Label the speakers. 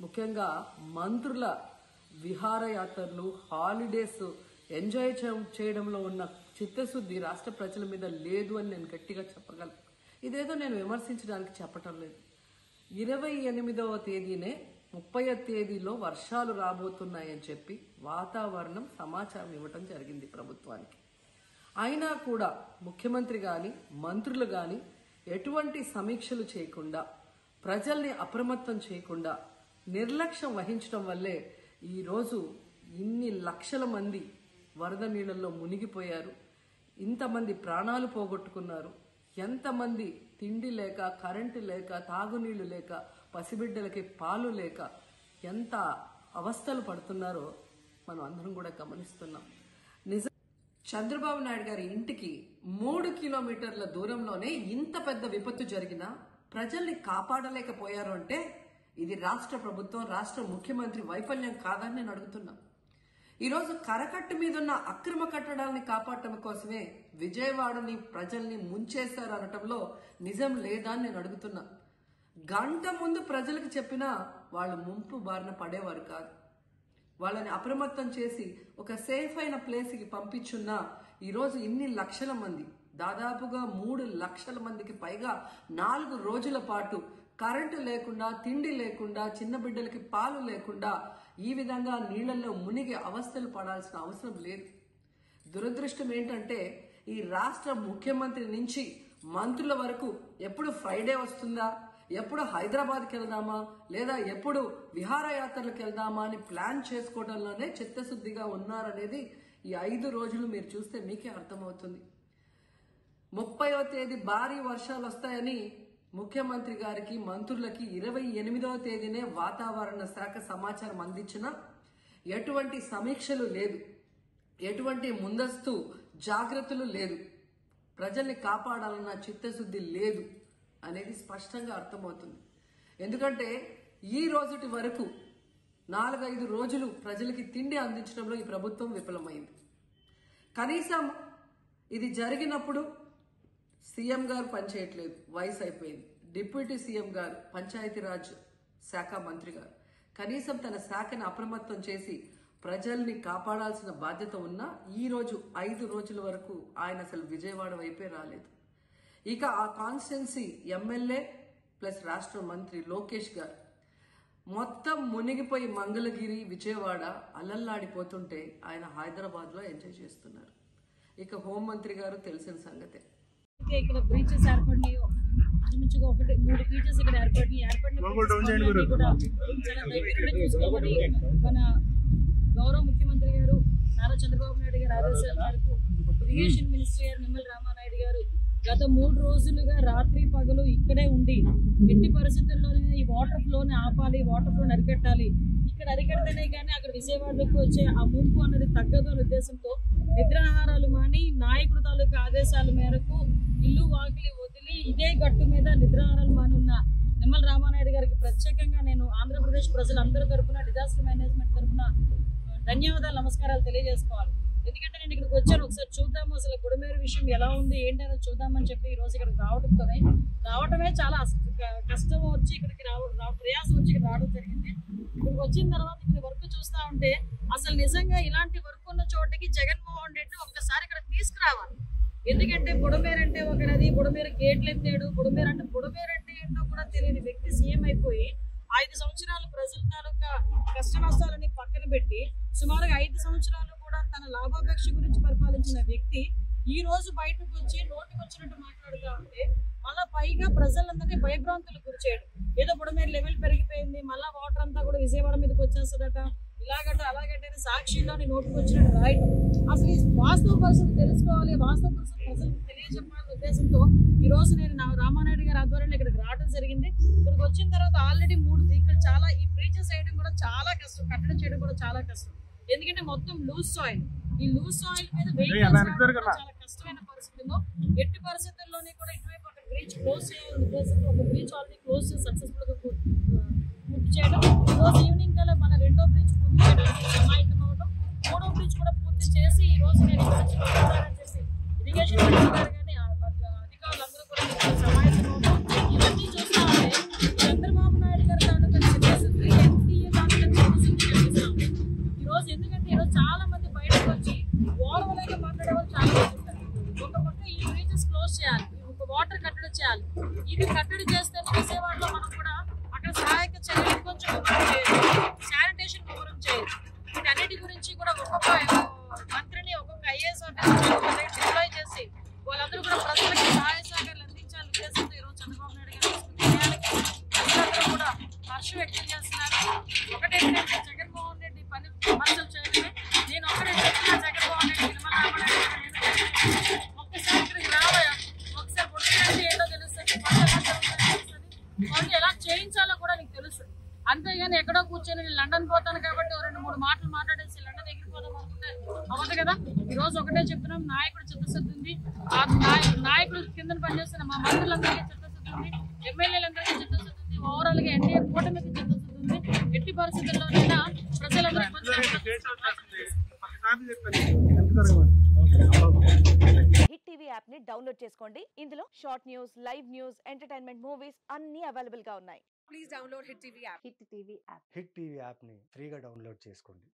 Speaker 1: ముఖ్యంగా మంత్రుల విహారయాత్రలు, హాలిడేస్ ఎంజాయ్ చేయడంలో ఉన్న చిత్తశుద్ధి రాష్ట్ర ప్రజల మీద లేదు అని నేను గట్టిగా చెప్పగలను. ఇదేదో నేను విమర్శించడానికి చెప్పటం లేదు. 28వ తేదీనే 30వ తేదీలో వర్షాలు రాబోతున్నాయని చెప్పి వాతావరణం సమాచారం ఇవ్వటం జరిగింది ప్రభుత్వానికి. అయినా కూడా ముఖ్యమంత్రి కానీ మంత్రులు కానీ ఎటువంటి సమీక్షలు చేయకుండా, ప్రజల్ని అప్రమత్తం చేయకుండా నిర్లక్ష్యం వహించడం వల్లే ఈరోజు ఇన్ని లక్షల మంది వరద నీళ్ళల్లో మునిగిపోయారు. ఇంతమంది ప్రాణాలు పోగొట్టుకున్నారు. ఎంతమంది తిండి లేక, కరెంటు లేక, తాగునీళ్లు లేక, పసిబిడ్డలకి పాలు లేక ఎంత అవస్థలు పడుతున్నారో మనం అందరం కూడా గమనిస్తున్నాం. చంద్రబాబు నాయుడు గారి ఇంటికి 3 కిలోమీటర్ల దూరంలోనే ఇంత పెద్ద విపత్తు జరిగినా ప్రజల్ని కాపాడలేకపోయారు అంటే ఇది రాష్ట్ర ప్రభుత్వం, రాష్ట్ర ముఖ్యమంత్రి వైఫల్యం కాదని నేను అడుగుతున్నా. ఈరోజు కరకట్టు మీద ఉన్న అక్రమ కట్టడాలని కాపాడటం కోసమే విజయవాడని ప్రజల్ని ముంచేశారు అనటంలో నిజం లేదా అని నేను అడుగుతున్నా. గంట ముందు ప్రజలకు చెప్పినా వాళ్ళు ముంపు బారిన పడేవారు కాదు. వాళ్ళని అప్రమత్తం చేసి ఒక సేఫ్ అయిన ప్లేస్కి పంపించున్నా ఈరోజు ఇన్ని లక్షల మంది, దాదాపుగా 3 లక్షల మందికి పైగా 4 రోజుల పాటు కరెంటు లేకుండా, తిండి లేకుండా, చిన్న బిడ్డలకి పాలు లేకుండా ఈ విధంగా నీళ్లలో మునిగి అవస్థలు పడాల్సిన అవసరం లేదు. దురదృష్టం ఏంటంటే ఈ రాష్ట్ర ముఖ్యమంత్రి నుంచి మంత్రుల వరకు ఎప్పుడు ఫ్రైడే వస్తుందా, ఎప్పుడు హైదరాబాద్కి వెళ్దామా, లేదా ఎప్పుడు విహారయాత్రలకు వెళ్దామా అని ప్లాన్ చేసుకోవడంలోనే చిత్తశుద్ధిగా ఉన్నారనేది ఈ 5 రోజులు మీరు చూస్తే మీకే అర్థమవుతుంది. 30వ తేదీ భారీ వర్షాలు వస్తాయని ముఖ్యమంత్రి గారికి, మంత్రులకి 28వ తేదీనే వాతావరణ శాఖ సమాచారం అందించిన ఎటువంటి సమీక్షలు లేదు, ఎటువంటి ముందస్తు జాగ్రత్తలు లేదు, ప్రజల్ని కాపాడాలన్న చిత్తశుద్ధి లేదు అనేది స్పష్టంగా అర్థమవుతుంది. ఎందుకంటే ఈ రోజుటి వరకు 4-5 రోజులు ప్రజలకి తిండి అందించడంలో ఈ ప్రభుత్వం విఫలమైంది. కనీసం ఇది జరిగినప్పుడు సీఎం గారు పనిచేయట్లేదు, వయసు అయిపోయింది. డిప్యూటీ సీఎం గారు, పంచాయతీరాజ్ శాఖ మంత్రి గారు కనీసం తన శాఖను అప్రమత్తం చేసి ప్రజల్ని కాపాడాల్సిన బాధ్యత ఉన్నా ఈ రోజు 5 రోజుల వరకు ఆయన అసలు విజయవాడ వైపే రాలేదు. ఇక ఆ కాన్స్టిట్యున్సీ ఎమ్మెల్యే ప్లస్ రాష్ట్ర మంత్రి లోకేష్ గారు మొత్తం మునిగిపోయి మంగళగిరి, విజయవాడ అలల్లాడిపోతుంటే ఆయన హైదరాబాద్లో ఎంజాయ్ చేస్తున్నారు. ఇక హోంమంత్రి గారు తెలిసిన సంగతే.
Speaker 2: ఇక్కడ బ్రీచెస్ ఏర్పడినాయో ఇంచుమించుగా 3 బీచెస్ ఇక్కడ ఏర్పడిన కూడా చాలా దగ్గర చూసుకోమని మన గౌరవ ముఖ్యమంత్రి గారు నారా చంద్రబాబు నాయుడు గారి ఆదేశాల మేరకు ఇరిగేషన్ మినిస్టర్ గారు నిమ్మల రామానాయుడు గారు గత 3 రోజులుగా రాత్రి పగలు ఇక్కడే ఉండి ఎట్టి పరిస్థితుల్లోనే ఈ వాటర్ ఫ్లోని ఆపాలి, వాటర్ ఫ్లోని అరికట్టాలి, ఇక్కడ అరికడితేనే కానీ అక్కడ విజయవాడలోకి వచ్చే ఆ ముంపు అన్నది తగ్గదు అనే ఉద్దేశంతో నిద్రాహారాలు మాని నాయకుడు తాలూకా ఆదేశాల మేరకు ఇల్లు వాకిలి వదిలి ఇదే గట్టు మీద నిద్రాహారాలు మాని ఉన్న నిమ్మల రామానాయుడు గారికి ప్రత్యేకంగా నేను ఆంధ్రప్రదేశ్ ప్రజలందరి తరఫున, డిజాస్టర్ మేనేజ్మెంట్ తరఫున ధన్యవాదాలు, నమస్కారాలు తెలియజేసుకోవాలి. ఎందుకంటే నేను ఇక్కడికి వచ్చాను, ఒకసారి చూద్దాము అసలు బుడమేరు విషయం ఎలా ఉంది ఏంటనేది చూద్దామని చెప్పి ఈ రోజు ఇక్కడికి రావటమే చాలా కష్టం వచ్చి ఇక్కడికి ప్రయాసం వచ్చి ఇక్కడ రావడం జరిగింది. ఇక్కడికి వచ్చిన తర్వాత ఇక్కడ వర్క్ చూస్తా ఉంటే అసలు నిజంగా ఇలాంటి వర్క్ ఉన్న చోటకి జగన్మోహన్ రెడ్డి ఒక్కసారి ఇక్కడ తీసుకురావాలి. ఎందుకంటే బుడమేరు అంటే ఒక నది, బుడమేరు గేట్లు ఎత్తాడు, బుడమేరు అంటే ఏంటో కూడా తెలియని వ్యక్తి సీఎం అయిపోయి 5 సంవత్సరాలు ప్రజల తాలూకా కష్ట నష్టాలని పక్కన పెట్టి సుమారుగా 5 సంవత్సరాలు కూడా తన లాభాపేక్ష గురించి పరిపాలించిన వ్యక్తి ఈ రోజు బయటకు వచ్చి నోటికి వచ్చినట్టు మాట్లాడుతూ ఉంటే మళ్ళా పైగా ప్రజలందరినీ భయభ్రాంతులకు గురి చేయడం. ఏదో బుడమేరు లెవెల్ పెరిగిపోయింది, మళ్ళా వాటర్ అంతా కూడా విజయవాడ మీదకి వచ్చేస్తుందట, ఇలాగంట అలాగంటే సాక్షిలోని నోటికి వచ్చినట్టు రాయడం. అసలు ఈ వాస్తవ పరిస్థితి తెలుసుకోవాలి, వాస్తవ పరిస్థితి ప్రజలకు తెలియజెప్పాలనే ఉద్దేశంతో ఈ రోజు నేను రామానాయుడు గారి ఆధ్వర్యంలో ఇక్కడికి రావడం జరిగింది. ఇక్కడికి వచ్చిన తర్వాత ఆల్రెడీ 3 ఇక్కడ చాలా ఈ బ్రీచెస్ వేయడం కూడా చాలా కష్టం, కట్టడం చేయడం కూడా చాలా కష్టం. ఎందుకంటే మొత్తం లూజ్ సాయిల్, ఈ లూజ్ సాయిల్ మీద చాలా కష్టమైన పరిస్థితుల్లో ఎట్టి పరిస్థితుల్లోనే కూడా ఇటువైపు ఒక బ్రీచ్ క్లోజ్ చేయాలని ఉద్దేశంతో ఒక బ్రీచ్ ఆల్రెడీ క్లోజ్ చేసి సక్సెస్ఫుల్ గా పూర్తి చేయడం. ఈ రోజు ఈవినింగ్ కల్లా మన 2వ బ్రిడ్జ్ పూర్తి చేయడానికి సమాయత్తం అవడం, 3వ బ్రిడ్జ్ కూడా పూర్తి చేసి ఈ రోజు నేను చెప్పి ఇరిగేషన్ మినిస్టర్ గారు కానీ అధికారులందరూ కూడా సమాయత్తం అవడం. ఇవన్నీ చూస్తా ఉంటే చంద్రబాబు నాయుడు గారు తాలూకా చిత్తశుద్ధి చేస్తున్నారు. ఒకటేంటంటే జగన్మోహన్ రెడ్డి పని విమర్శలు చేయడమే. నేను ఒకటే చెప్తున్నా, జగన్మోహన్ రెడ్డి నిర్మలా ఒక్కసారి ఇక్కడికి రావయా, ఒకసారి పొడిచి ఏదో తెలుస్తుంది, ఎలా చేయించాలో కూడా నీకు తెలుసు. అంతేగాని ఎక్కడో కూర్చొని నేను లండన్ పోతాను కాబట్టి 2-3 మాటలు మాట్లాడేసి లండన్ ఎగిరిపోదాం అనుకుంటే అవ్వదు కదా. ఈ రోజు ఒకటే చెప్తున్నాం, నాయకుడు చిత్తశుద్ధి ఉంది. ఆ నాయకుడు కింద పనిచేస్తున్న మా మంత్రులందరికీ చిత్తశుద్ధి ఉంది, ఎమ్మెల్యేలందరికీ చిత్తశుద్ధి ఉంది, ఓవరాల్ గా ఎన్డీఏ కూటమికి చిత్తశుద్ధి ఉంది. ఎట్టి పరిస్థితుల్లోనైనా ప్రజలందరూ
Speaker 3: హిట్ టీవీ యాప్ ని డౌన్లోడ్ చేసుకోండి. ఇందులో short news, live news, entertainment movies అన్ని అవైలబుల్ గా ఉన్నాయి. Please download hit TV app.
Speaker 4: Hit TV app ని ఫ్రీగా డౌన్లోడ్ చేసుకోండి.